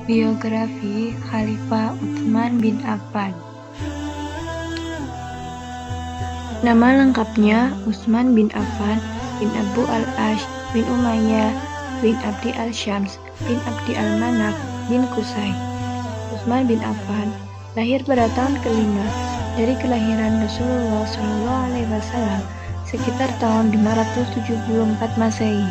Biografi Khalifah Utsman bin Affan. Nama lengkapnya Utsman bin Affan bin Abu al-Ash bin Umayyah bin Abdi al-Syams bin Abdi al-Manaf bin Qusay. Utsman bin Affan lahir pada tahun ke-5 dari kelahiran Rasulullah SAW sekitar tahun 574 Masehi.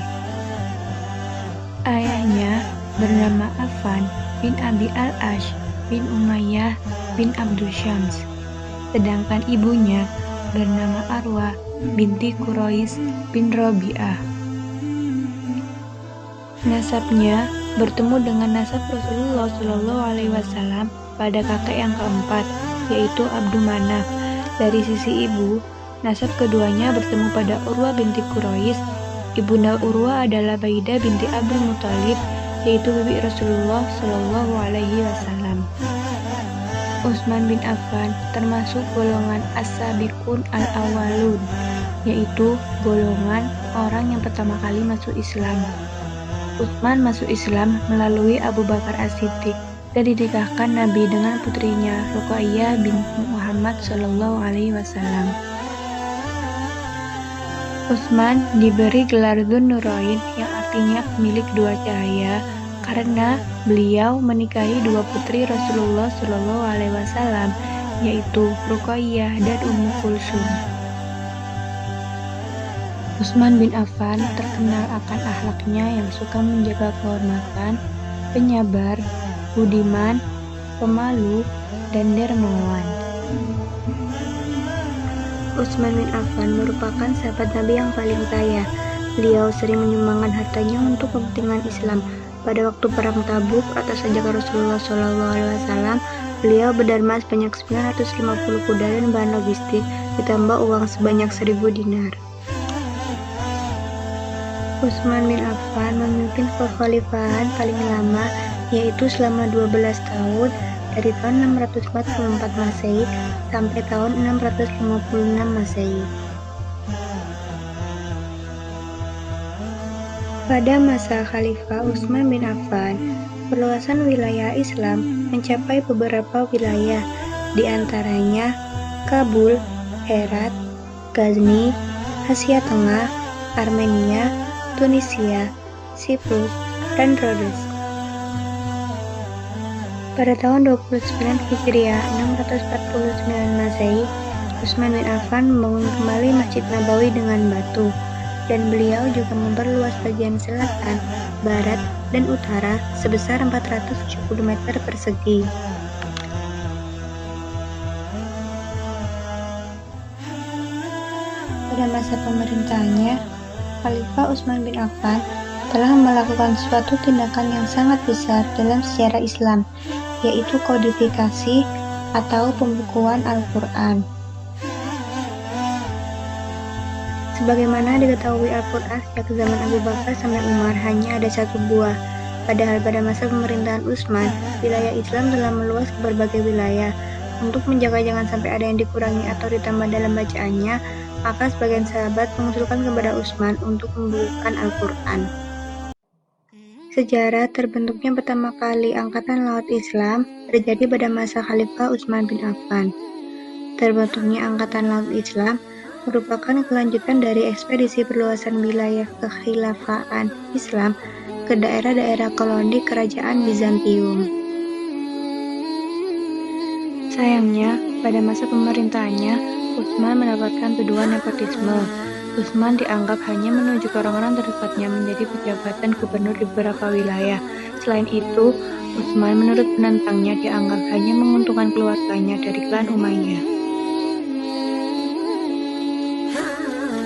Ayahnya bernama Affan bin Abi al-Ash bin Umayyah bin Abdul Syams, sedangkan ibunya bernama Arwa binti Quraisy bin Rabi'ah. Nasabnya bertemu dengan nasab Rasulullah SAW pada kakek yang keempat, yaitu Abdu Manaf. Dari sisi ibu, nasab keduanya bertemu pada Urwa binti Quraisy. Ibunda Urwa adalah Baidah binti Abdul Muthalib, yaitu bibi Rasulullah SAW. Utsman bin Affan termasuk golongan as-sabiqun al-awwalun, yaitu golongan orang yang pertama kali masuk Islam. Utsman masuk Islam melalui Abu Bakar As-Siddiq dan dinikahkan Nabi dengan putrinya Ruqayyah binti Muhammad SAW. Utsman diberi gelar Dzun Nurain yang artinya pemilik dua cahaya karena beliau menikahi dua putri Rasulullah SAW, yaitu Ruqayyah dan Ummu Kulsum. Utsman bin Affan terkenal akan akhlaknya yang suka menjaga kehormatan, penyabar, budiman, pemalu, dan dermawan. Utsman bin Affan merupakan sahabat Nabi yang paling kaya. Beliau sering menyumbangkan hartanya untuk kepentingan Islam. Pada waktu perang Tabuk atas ajakan Rasulullah SAW, beliau berderma sebanyak 950 kuda dan bahan logistik, ditambah uang sebanyak 1000 dinar. Utsman bin Affan memimpin kekhalifahan paling lama, yaitu selama 12 tahun, dari tahun 644 Masehi sampai tahun 656 Masehi. Pada masa Khalifah Utsman bin Affan, perluasan wilayah Islam mencapai beberapa wilayah, di antaranya Kabul, Herat, Ghazni, Asia Tengah, Armenia, Tunisia, Siprus, dan Rhodes. Pada tahun 29 Hijriah 649 Masehi, Utsman bin Affan membangun kembali Masjid Nabawi dengan batu, dan beliau juga memperluas bagian selatan, barat, dan utara sebesar 470 meter persegi. Pada masa pemerintahannya, Khalifah Utsman bin Affan telah melakukan suatu tindakan yang sangat besar dalam sejarah Islam, yaitu kodifikasi atau pembukuan Al-Quran. Sebagaimana diketahui, Al-Quran sejak zaman Abu Bakar sampai Umar hanya ada satu buah. Padahal pada masa pemerintahan Utsman, wilayah Islam telah meluas ke berbagai wilayah. Untuk menjaga jangan sampai ada yang dikurangi atau ditambah dalam bacaannya, maka sebagian sahabat mengusulkan kepada Utsman untuk membukukan Al-Quran. Sejarah terbentuknya pertama kali Angkatan Laut Islam terjadi pada masa Khalifah Utsman bin Affan. Terbentuknya Angkatan Laut Islam merupakan kelanjutan dari ekspedisi perluasan wilayah kekhilafaan Islam ke daerah-daerah koloni kerajaan Bizantium. Sayangnya, pada masa pemerintahannya, Utsman mendapatkan tuduhan nepotisme. Utsman dianggap hanya menunjuk orang-orang terdekatnya menjadi pejabat dan gubernur di beberapa wilayah. Selain itu, Utsman menurut penentangnya dianggap hanya menguntungkan keluarganya dari klan Umayyah.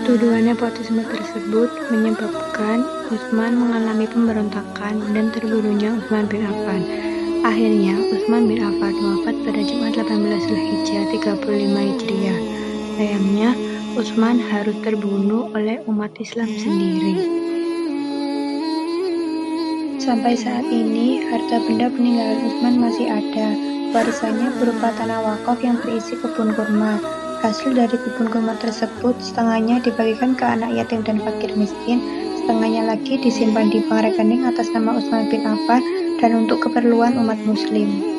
Tuduhan nepotisme tersebut menyebabkan Utsman mengalami pemberontakan dan terbunuhnya Utsman bin Affan. Akhirnya, Utsman bin Affan wafat pada Jumat 18 Zulhijjah 35 Hijriah. Sayangnya, Utsman harus terbunuh oleh umat Islam sendiri. Sampai saat ini, harta benda peninggalan Utsman masih ada. Warisannya berupa tanah wakaf yang berisi kebun kurma. Hasil dari kebun kurma tersebut setengahnya dibagikan ke anak yatim dan fakir miskin, setengahnya lagi disimpan di bank rekening atas nama Utsman bin Affan dan untuk keperluan umat muslim.